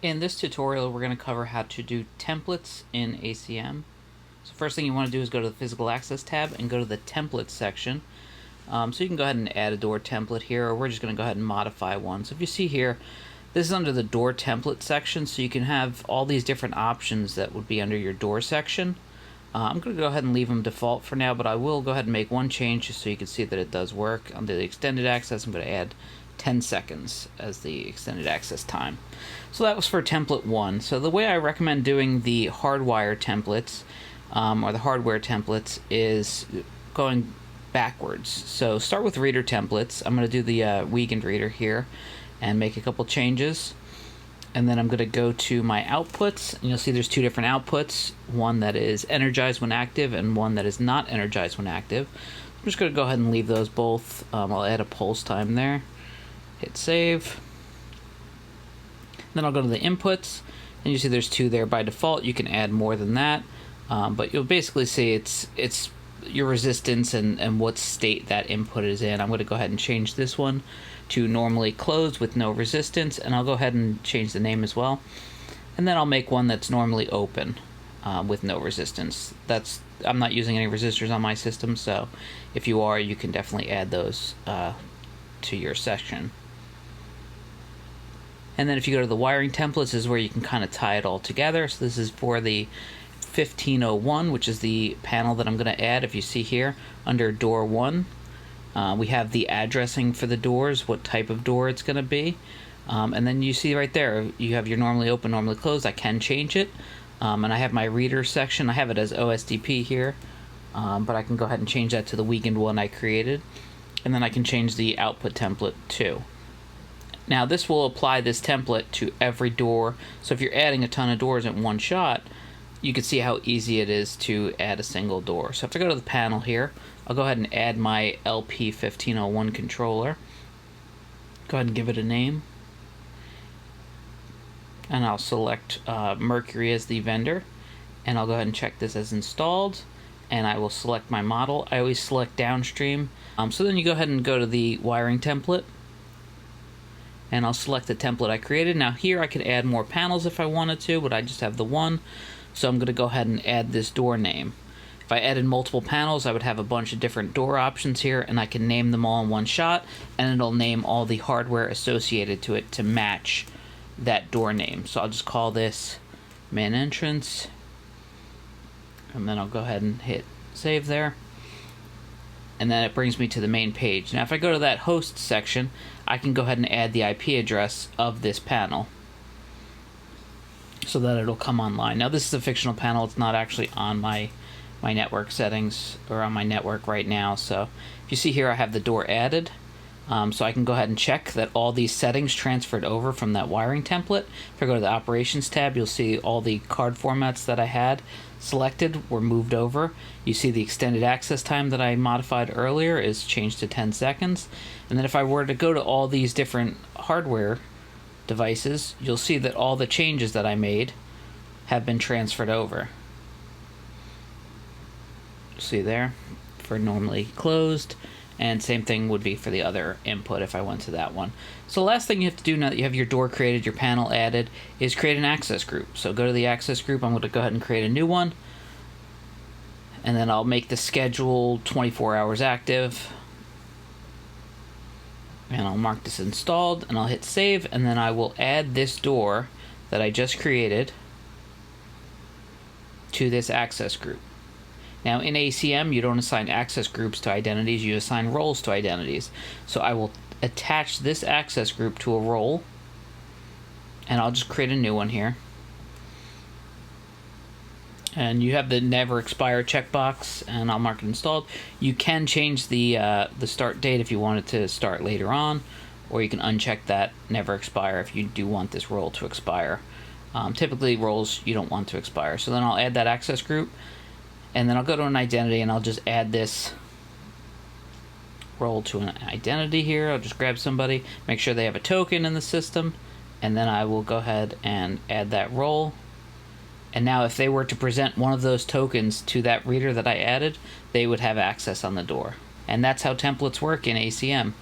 In this tutorial, we're going to cover how to do templates in ACM. So first thing you want to do is go to the Physical Access tab and go to the Templates section. So you can go ahead and add a door template here, or we're just going to go ahead and modify one. So if you see here, this is under the door template section, so you can have all these different options that would be under your door section. I'm going to go ahead and leave them default for now, but I will go ahead and make one change just so you can see that it does work. Under the extended access, I'm going to add 10 seconds as the extended access time. So that was for template 1. So the way I recommend doing the hardwire templates, or the hardware templates, is going backwards. So start with reader templates. I'm going to do the weekend reader here and make a couple changes. And then I'm going to go to my outputs, and you'll see there's two different outputs, one that is energized when active and one that is not energized when active. I'm just going to go ahead and leave those both. I'll add a pulse time there. Hit save. Then I'll go to the inputs, and you see there's two there by default. You can add more than that, but you'll basically see it's your resistance and what state that input is in. I'm going to go ahead and change this one to normally closed with no resistance, and I'll go ahead and change the name as well. And then I'll make one that's normally open with no resistance. I'm not using any resistors on my system, so if you are, you can definitely add those to your section. And then if you go to the wiring templates, this is where you can kind of tie it all together. So this is for the 1501, which is the panel that I'm going to add. If you see here, under door 1, we have the addressing for the doors, what type of door it's going to be. And then you see right there, you have your normally open, normally closed. I can change it. And I have my reader section. I have it as OSDP here, but I can go ahead and change that to the weekend one I created. And then I can change the output template too. Now this will apply this template to every door. So if you're adding a ton of doors in one shot, you can see how easy it is to add a single door. So if I go to the panel here, I'll go ahead and add my LP1501 controller. Go ahead and give it a name. And I'll select Mercury as the vendor. And I'll go ahead and check this as installed. And I will select my model. I always select downstream. So then you go ahead and go to the wiring template. And I'll select the template I created. Now here I could add more panels if I wanted to, but I just have the one. So I'm going to go ahead and add this door name. If I added multiple panels, I would have a bunch of different door options here, and I can name them all in one shot, and it'll name all the hardware associated to it to match that door name. So I'll just call this main entrance, and then I'll go ahead and hit save there. And then it brings me to the main page. Now if I go to that host section, I can go ahead and add the IP address of this panel so that it'll come online. Now this is a fictional panel. It's not actually on my network settings or on my network right now. So if you see here, I have the door added. So I can go ahead and check that all these settings transferred over from that wiring template. If I go to the operations tab, you'll see all the card formats that I had selected were moved over. You see the extended access time that I modified earlier is changed to 10 seconds. And then if I were to go to all these different hardware devices, you'll see that all the changes that I made have been transferred over. See there, for normally closed, and same thing would be for the other input if I went to that one. So the last thing you have to do now that you have your door created, your panel added, is create an access group. So go to the access group. I'm going to go ahead and create a new one, and then I'll make the schedule 24 hours active, and I'll mark this installed, and I'll hit save, and then I will add this door that I just created to this access group. Now in ACM, you don't assign access groups to identities, you assign roles to identities. So I will attach this access group to a role, and I'll just create a new one here. And you have the never expire checkbox, and I'll mark it installed. You can change the start date if you want it to start later on, or you can uncheck that never expire if you do want this role to expire. Typically roles you don't want to expire. So then I'll add that access group, and then I'll go to an identity, and I'll just add this role to an identity here. I'll just grab somebody, make sure they have a token in the system, and then I will go ahead and add that role. And now if they were to present one of those tokens to that reader that I added, they would have access on the door. And that's how templates work in ACM.